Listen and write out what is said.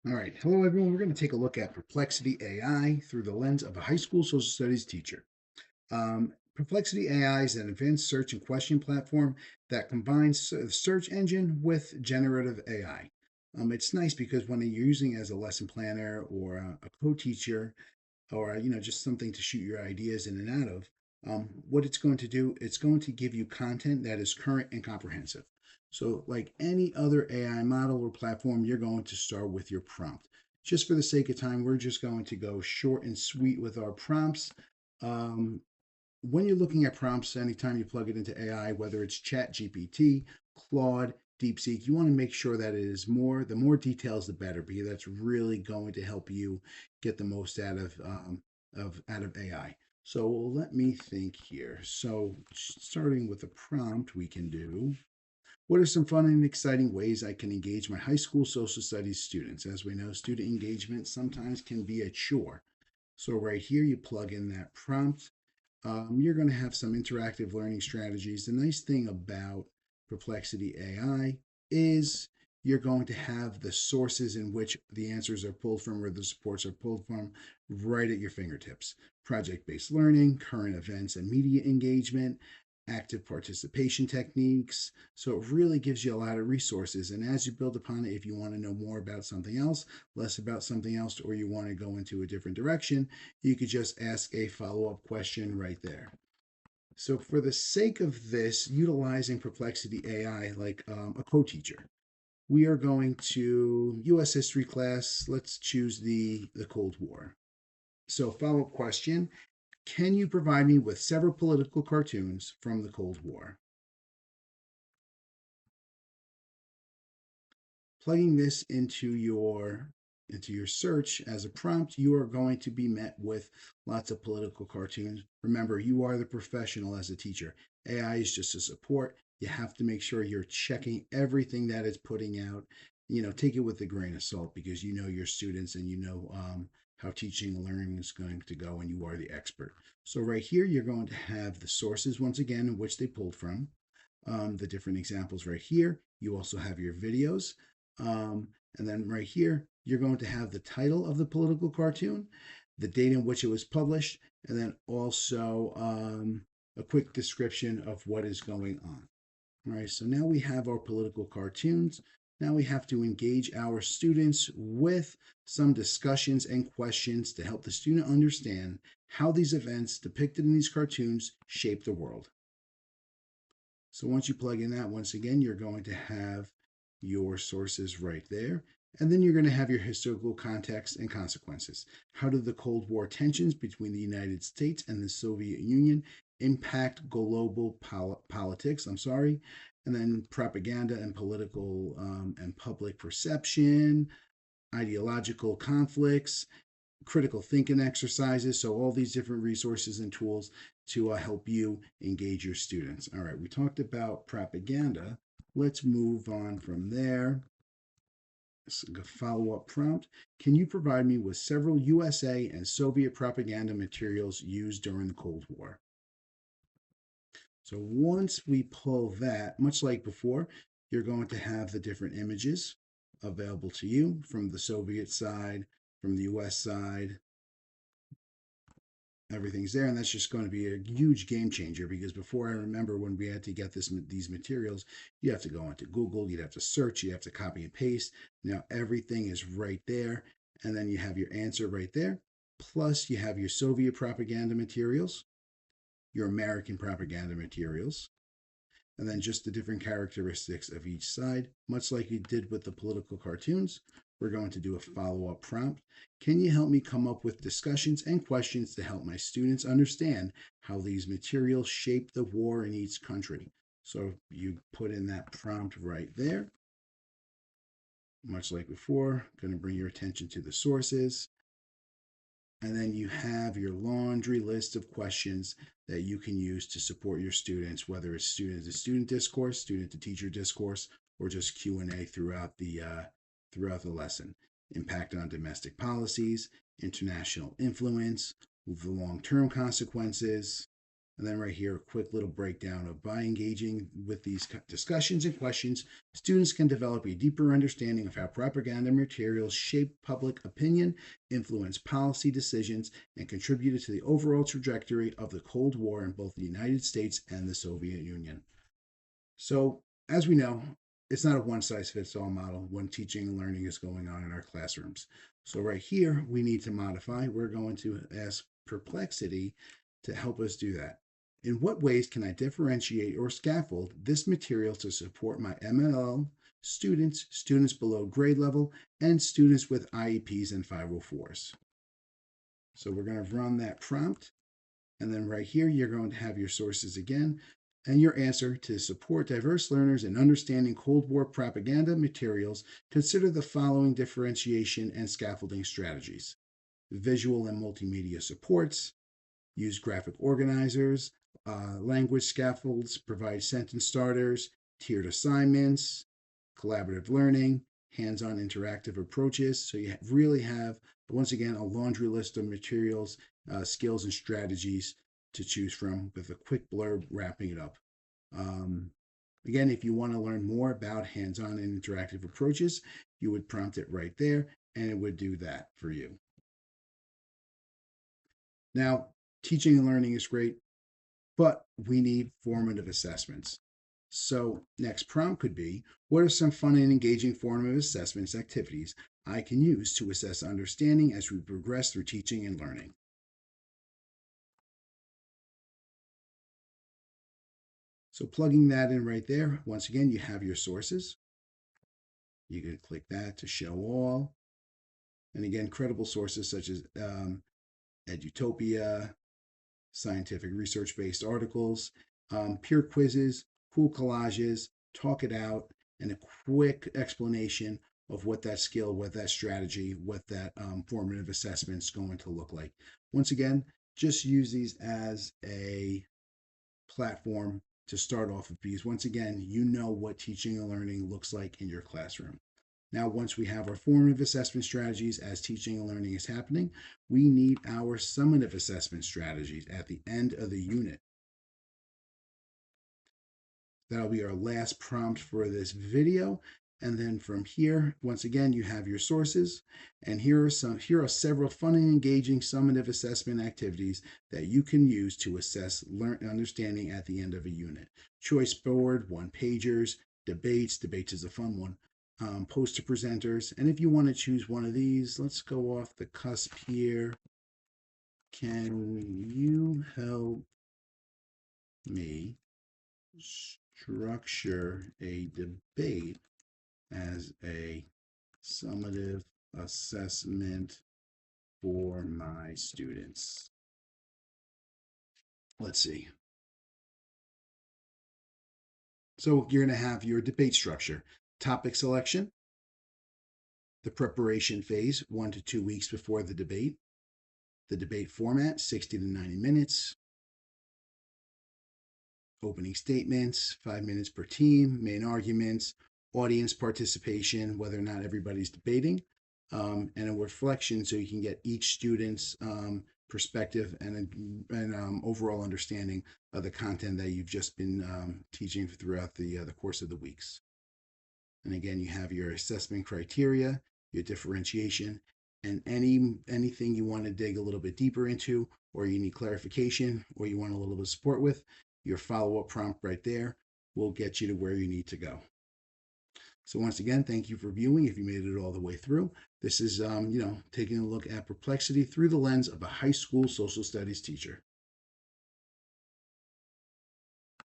All right. Hello, everyone. We're going to take a look at Perplexity AI through the lens of a high school social studies teacher. Perplexity AI is an advanced search and question platform that combines a search engine with generative AI. It's nice because when you're using it as a lesson planner or a co-teacher, or just something to shoot your ideas in and out of, what it's going to do, it's going to give you content that is current and comprehensive. So like any other AI model or platform, you're going to start with your prompt. Just for the sake of time, we're just going to go short and sweet with our prompts. um, when you're looking at prompts, anytime you plug it into AI, whether it's Chat GPT, Claude, DeepSeek, you want to make sure that it is the more details, the better, because that's really going to help you get the most out of AI. So let me think here. So starting with a prompt, we can do, what are some fun and exciting ways I can engage my high school social studies students? As we know, student engagement sometimes can be a chore. So right here, you plug in that prompt. You're going to have some interactive learning strategies. The nice thing about Perplexity AI is you're going to have the sources in which the answers are pulled from or the supports are pulled from right at your fingertips. Project based learning, current events and media engagement, active participation techniques. So it really gives you a lot of resources. And as you build upon it, if you want to know more about something else, less about something else, or you want to go into a different direction, you could just ask a follow up question right there. So, for the sake of this, utilizing Perplexity AI like a co teacher, we are going to US history class. Let's choose the Cold War. So, follow up question: can you provide me with several political cartoons from the Cold War? Plugging this into your search as a prompt, you are going to be met with lots of political cartoons. Remember, you are the professional as a teacher. AI is just a support. You have to make sure you're checking everything that it's putting out. Take it with a grain of salt because you know your students and you know how teaching and learning is going to go, and you are the expert. So right here, you're going to have the sources once again in which they pulled from, the different examples right here. You also have your videos. And then right here, you're going to have the title of the political cartoon, the date in which it was published, and then also a quick description of what is going on. All right, so now we have our political cartoons. Now we have to engage our students with some discussions and questions to help the student understand how these events depicted in these cartoons shape the world. So once you plug in that, once again, you're going to have your sources right there. And then you're going to have your historical context and consequences. How did the Cold War tensions between the United States and the Soviet Union impact global politics? I'm sorry. And then propaganda and political and public perception, ideological conflicts, critical thinking exercises. So, all these different resources and tools to help you engage your students. All right, we talked about propaganda. Let's move on from there. Follow up prompt: can you provide me with several USA and Soviet propaganda materials used during the Cold War? So, once we pull that, much like before, you're going to have the different images available to you from the Soviet side, from the US side, everything's there, and that's just going to be a huge game changer. Because before, I remember when we had to get these materials, you have to go into Google, you'd have to search, you have to copy and paste. Now everything is right there, and then you have your answer right there. Plus you have your Soviet propaganda materials, your American propaganda materials, and then just the different characteristics of each side. Much like you did with the political cartoons, we're going to do a follow up prompt. Can you help me come up with discussions and questions to help my students understand how these materials shape the war in each country? So you put in that prompt right there. Much like before, going to bring your attention to the sources. And then you have your laundry list of questions that you can use to support your students, whether it's student to student discourse, student to teacher discourse, or just Q&A throughout the lesson. Impact on domestic policies, international influence, the long-term consequences. And then right here, a quick little breakdown of by engaging with these discussions and questions, students can develop a deeper understanding of how propaganda materials shape public opinion, influence policy decisions, and contributed to the overall trajectory of the Cold War in both the United States and the Soviet Union. So, as we know, it's not a one size fits all model when teaching and learning is going on in our classrooms. So, right here, we need to modify. We're going to ask Perplexity to help us do that. In what ways can I differentiate or scaffold this material to support my MLL students, students below grade level, and students with IEPs and 504s? So, we're going to run that prompt. And then right here, you're going to have your sources again and your answer. To support diverse learners in understanding Cold War propaganda materials, consider the following differentiation and scaffolding strategies: visual and multimedia supports, use graphic organizers, language scaffolds, provide sentence starters, tiered assignments, collaborative learning, hands on interactive approaches. So you really have, once again, a laundry list of materials, skills, and strategies to choose from with a quick blurb wrapping it up. Um, Again, if you want to learn more about hands on and interactive approaches, you would prompt it right there and it would do that for you. Now, teaching and learning is great, but we need formative assessments. So, next prompt could be: what are some fun and engaging formative assessments activities I can use to assess understanding as we progress through teaching and learning? So, plugging that in right there, once again, you have your sources. You can click that to show all. And again, credible sources such as Edutopia, scientific research based articles, peer quizzes, cool collages, talk it out, and a quick explanation of what that skill, what that strategy, what that formative assessment is going to look like. Once again, just use these as a platform to start off with, because once again, you know what teaching and learning looks like in your classroom. Now, once we have our formative assessment strategies as teaching and learning is happening, we need our summative assessment strategies at the end of the unit. That'll be our last prompt for this video. And then from here, once again, you have your sources. And here are several fun and engaging summative assessment activities that you can use to assess understanding at the end of a unit. Choice board, one pagers, debates is a fun one. Poster presenters. And if you want to choose one of these, let's go off the cusp here. Can you help me structure a debate as a summative assessment for my students? Let's see. So you're going to have your debate structure: topic selection, the preparation phase, 1 to 2 weeks before the debate format, 60 to 90 minutes, opening statements, 5 minutes per team, main arguments, audience participation, whether or not everybody's debating, and a reflection so you can get each student's perspective and overall understanding of the content that you've just been teaching throughout the course of the weeks. And again, you have your assessment criteria, your differentiation, and anything you want to dig a little bit deeper into, or you need clarification, or you want a little bit of support with, your follow-up prompt right there will get you to where you need to go. So once again, thank you for viewing. If you made it all the way through, this is taking a look at Perplexity through the lens of a high school social studies teacher.